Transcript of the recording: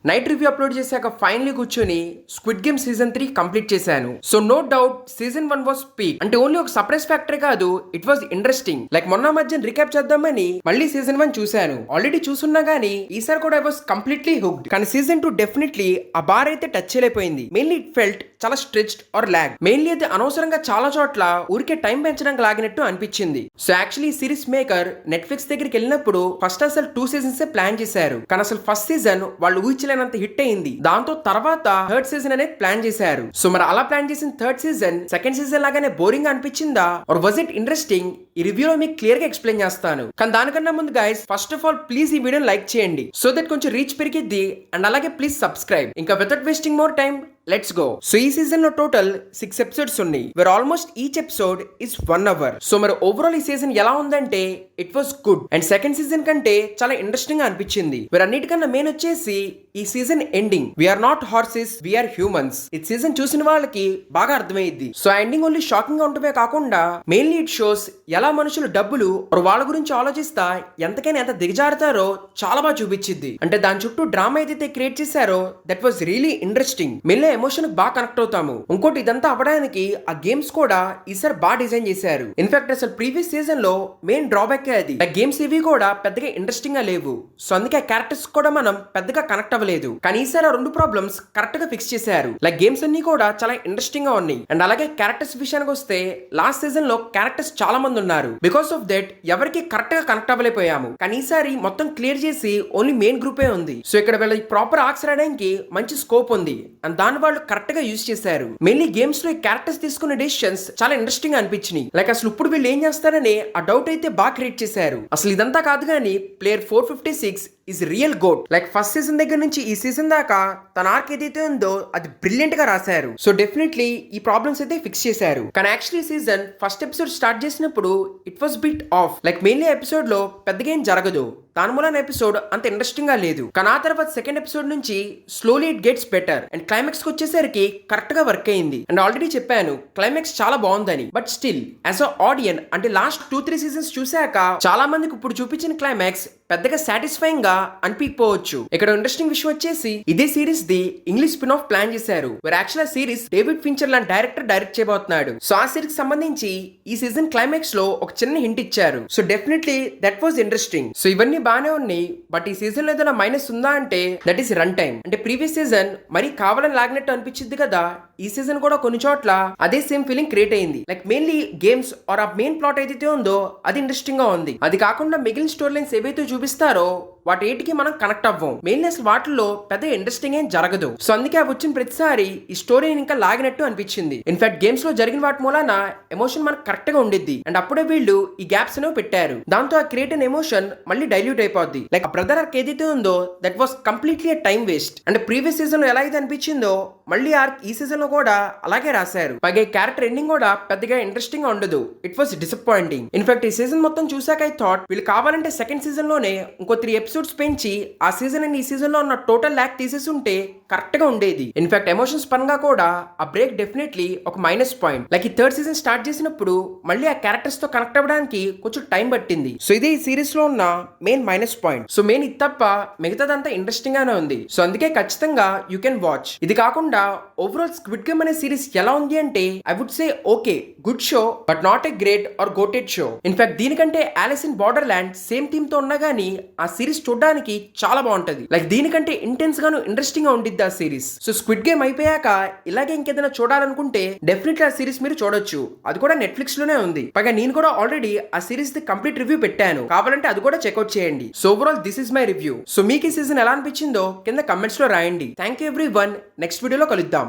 Night review upload చేశాక finally కూర్చొని squid game season 3 complete చేశాను. So no doubt season 1 was peak. అంటే only ఒక సర్ప్రైజ్ ఫ్యాక్టర్ కాదు, ఇట్ వాస్ ఇంట్రెస్టింగ్. లైక్ మొన్న మధ్య రికాప్ చేద్దామని మళ్ళీ సీజన్ 1 చూశాను. ఆల్రెడీ చూసున్నా గానీ ఈసారి కూడా ఐ వాస్ కంప్లీట్లీ హుక్డ్. కానీ సీజన్ 2 డెఫినెట్లీ ఆ బార్ అయితే టచ్ చేయలేకపోయింది. మెయిన్లీ ఇట్ ఫెల్ట్ చాలా స్ట్రెచ్డ్ ఆర్ ల్యాగ్. మెయిన్లీ అయితే అనవసరంగా చాలా చోట్ల ఊరికే టైం పెంచడానికి లాగినట్టు అనిపించింది. So actually series maker Netflix దగ్గరికి వెళ్ళినప్పుడు ఫస్ట్ అసలు 2 సీజన్స్ ప్లాన్ చేశారు. కానీ అసలు ఫస్ట్ సీజన్ వాళ్ళు ఊహించలేనంత హిట్ అయింది. దాంతో తర్వాత థర్డ్ సీజన్ అనేది ప్లాన్ చేశారు. సో మరి అలా ప్లాన్ చేసిన థర్డ్ సీజన్ సెకండ్ సీజన్ లాగానే బోరింగ్ అనిపించిందా ఆర్ వాజ్ ఇట్ ఇంట్రెస్టింగ్? ఈ రివ్యూలో మీకు క్లియర్ గా ఎక్స్ప్లెయిన్ చేస్తాను. కానీ దానికన్నా ముందు guys first of all please ఈ వీడియో లైక్ చేయండి సో దట్ కొంచెం రీచ్ పెరిగిద్ది. అండ్ అలాగే ప్లీజ్ సబ్స్క్రైబ్. ఇంకా without wasting more time let's go. So ఈ సీజన్ లో టోటల్ 6 ఎపిసోడ్స్ ఉన్నాయి. Where almost each episode is 1 hour. So మరి ఓవరాల్ ఈ సీజన్ ఎలా ఉందంటే it was good. And second season కంటే చాలా ఇంట్రెస్టింగ్ గా అనిపించింది. వేర్ అన్నిటికన్నా మెయిన్ వచ్చేసి ఈ season ending we're not horses we're humans. ఈ సీజన్ చూసిన వాళ్ళకి బాగా అర్థమైంది. సో ఎండింగ్ ఓన్లీ షాకింగ్ గా ఉండటమే కాకుండా మెయిన్లీ ఇట్ షోస్ ఎలా మనుషులు డబ్బులు వాళ్ళ గురించి ఆలోచిస్తా ఎంతకైనా ఎంత దిగజారుతారో చాలా బాగా చూపించింది. అంటే దాని చుట్టూ డ్రామా ఏదైతే క్రియేట్ చేశారో that was really interesting. Mainly emotion బాగా కనెక్ట్ అవుతాము. ఇంకోటి ఇదంతా అవ్వడానికి ఆ గేమ్స్ కూడా ఈసారి బాగా డిజైన్ చేశారు. ఇన్ఫాక్ట్ అసలు ప్రీవియస్ సీజన్ లో మెయిన్ డ్రాబ్యాక్ అది గేమ్స్ ఇవి కూడా పెద్దగా ఇంట్రెస్టింగ్ గా లేవు. సో అందుకే ఆ క్యారెక్టర్స్ కూడా మనం పెద్దగా కనెక్ట్ అవ్వలేదు. కానీ ఈసారి ఆ 2 ప్రాబ్లమ్స్ కరెక్ట్ గా ఫిక్స్ చేశారు. లైక్ గేమ్స్ అన్ని కూడా చాలా ఇంట్రెస్టింగ్ గా ఉన్నాయి. అండ్ అలాగే క్యారెక్టర్స్ విషయానికి వస్తే లాస్ట్ సీజన్ లో క్యారెక్టర్స్ చాలా మంది ఉన్నారు. బికాస్ ఆఫ్ దట్ ఎవరికి కరెక్ట్ గా కనెక్ట్ అవ్వలేకపోయాము. కానీ ఈసారి మొత్తం క్లియర్ చేసి ఓన్లీ మెయిన్ గ్రూపే ఉంది. సో ఇక్కడ వీళ్ళ ప్రాపర్ ఆర్క్స్ రాయడానికి మంచి స్కోప్ ఉంది. అండ్ దాని వాళ్ళు కరెక్ట్ గా యూజ్ చేశారు. మెయిన్లీ గేమ్స్ లో ఈ క్యారెక్టర్స్ తీసుకునే డెసిషన్స్ చాలా ఇంట్రెస్టింగ్ అనిపించినాయి. లైక్ అసలు ఇప్పుడు వీళ్ళు ఏం చేస్తారని ఆ డౌట్ అయితే బాగా క్రియేట్ చేశారు. అసలు ఇదంతా కాదు కానీ player 456 is real goat. Like first season దగ్గర నుంచి ఈ సీజన్ దాకా తన ఆర్క్ ఏదైతే ఉందో అది బ్రిలియంట్ గా రాశారు. సో డెఫినెట్లీ ఈ ప్రాబ్లమ్స్ అయితే ఫిక్స్ చేశారు. కానీ actually season first episode start చేసినప్పుడు it was bit off. Like mainly episode లో పెద్దగా ఏం జరగదు. దాని మూలన ఎపిసోడ్ అంత ఇంట్రెస్టింగ్ గా లేదు. కానీ ఆ తర్వాత సెకండ్ ఎపిసోడ్ నుంచి slowly it gets better. And climax కి వచ్చేసరికి కరెక్ట్ గా వర్క్ అయింది. అండ్ ఆల్రెడీ చెప్పాను క్లైమాక్స్ చాలా బాగుందని. బట్ స్టిల్ యాజ్ అ ఆడియన్ అంటే లాస్ట్ 2-3 సీజన్స్ చూసాక చాలా మందికి ఇప్పుడు చూపించిన క్లైమాక్స్ పెద్దగా సాటిస్ఫైయింగ్ గా అనిపించకపోవచ్చు. ఇక్కడ ఇంట్రెస్టింగ్ విషయం వచ్చేసి ఇదే series the English spin off plan చేశారు. యాక్చువల్ సిరీస్ డేవిడ్ ఫించర్ లాంటి డైరెక్టర్ డైరెక్ట్ చేయబోతున్నాడు. సో ఆ సిరీస్ సంబంధించి ఈ సీజన్ క్లైమాక్స్ లో ఒక చిన్న హింట్ ఇచ్చారు. So definitely that was interesting. So ఇవన్నీ బాగానే ఉన్నాయి. బట్ ఈ సీజన్ లో ఏదైనా మైనస్ ఉందా అంటే దట్ ఈస్ రన్ టైం. అంటే ప్రీవియస్ సీజన్ మరీ కావాలని లాగినట్టు అనిపించింది కదా, ఈ సీజన్ కూడా కొన్ని చోట్ల అదే సేమ్ ఫీలింగ్ క్రియేట్ అయింది. లైక్ మెయిన్లీ గేమ్స్ ఆర్ ఆ మెయిన్ ప్లాట్ ఏదైతే ఉందో అది ఇంట్రెస్టింగ్ గా ఉంది. అది కాకుండా మిగిలిన స్టోరీ లైన్స్ ఏవైతే చూపిస్తారో వాటి ఏటికి మనం కనెక్ట్ అవ్వం. మెయిన్ అసలు వాటిల్లో పెద్ద ఇంట్రెస్టింగ్ ఏం జరగదు. సో అందుకే అవి వచ్చిన ప్రతిసారి ఈ స్టోరీని ఇంకా లాగినట్టు అనిపించింది. ఇన్ఫాక్ట్ గేమ్స్ లో జరిగిన వాటి మూలన ఎమోషన్ మనకు కరెక్ట్ గా ఉండిద్ది. అండ్ అప్పుడే వీళ్ళు ఈ గ్యాప్స్ అనేవి పెట్టారు. దాంతో ఆ క్రియేట్ అయిన ఎమోషన్ మళ్ళీ డైల్యూట్ అయిపోద్ది. లైక్ ఆ బ్రదర్ ఆర్క్ ఏదైతే ఉందో that was completely time waste. అంటే ప్రీవియస్ సీజన్ లో ఎలా అయితే అనిపించిందో మళ్ళీ ఆర్క్ ఈ సీజన్ లో కూడా అలాగే రాశారు. పైగా క్యారెక్టర్ ఎండింగ్ కూడా పెద్దగా ఇంట్రెస్టింగ్ గా ఉండదు. It was disappointing. ఇన్ఫాక్ట్ ఈ సీజన్ మొత్తం చూసాక ఐ థాట్ వీళ్ళు కావాలంటే సెకండ్ సీజన్ లోనే ఇంకో 3 ఎపిసోడ్స్ పెంచి ఆ సీజన్ అండ్ ఈ సీజన్ లో ఉన్న టోటల్ ల్యాక్ తీసేసి ఉంటే కరెక్ట్ గా ఉండేది. ఇన్ఫాక్ట్ ఎమోషన్స్ పరంగా కూడా ఆ బ్రేక్ డెఫినెట్లీ ఒక మైనస్ పాయింట్. లైక్ ఈ థర్డ్ సీజన్ స్టార్ట్ చేసినప్పుడు మళ్ళీ ఆ క్యారెక్టర్స్ తో కనెక్ట్ అవ్వడానికి కొంచెం టైం పట్టింది. సో ఇదే ఈ సిరీస్ లో ఉన్న main minus point. So main ఇది తప్ప మిగతాదంతా ఇంట్రెస్టింగ్ గానే ఉంది. సో అందుకే ఖచ్చితంగా యూ కెన్ వాచ్. ఇది కాకుండా ఓవరాల్ స్క్విడ్ గేమ్ అనే సిరీస్ ఎలా ఉంది అంటే I would say okay good show but not a great or goated show. In fact దీనికంటే Alice in borderland same theme తో ఉన్నా గానీ ఆ సిరీస్ చూడడానికి చాలా బాగుంటది. లైక్ దీనికంటే ఇంటెన్స్ గాను ఇంట్రెస్టింగ్ గా ఉండిద్ది ఆ సిరీస్. సో స్క్విడ్ గేమ్ అయిపోయాక ఇలాగే ఇంకేదైనా చూడాలనుకుంటే డెఫినెట్లీ ఆ సిరీస్ మీరు చూడొచ్చు. అది కూడా నెట్ఫ్లిక్స్ లోనే ఉంది. పైగా నేను కూడా ఆల్రెడీ ఆ సిరీస్ ది కంప్లీట్ రివ్యూ పెట్టాను. కావాలంటే అది కూడా చెక్అౌట్ చేయండి. So overall this is my review. So మీకు ఈ సీజన్ ఎలా అనిపించిందో కింద కమెంట్స్ లో రాయండి. Thank you everyone. నెక్స్ట్ వీడియోలో కలుద్దాం.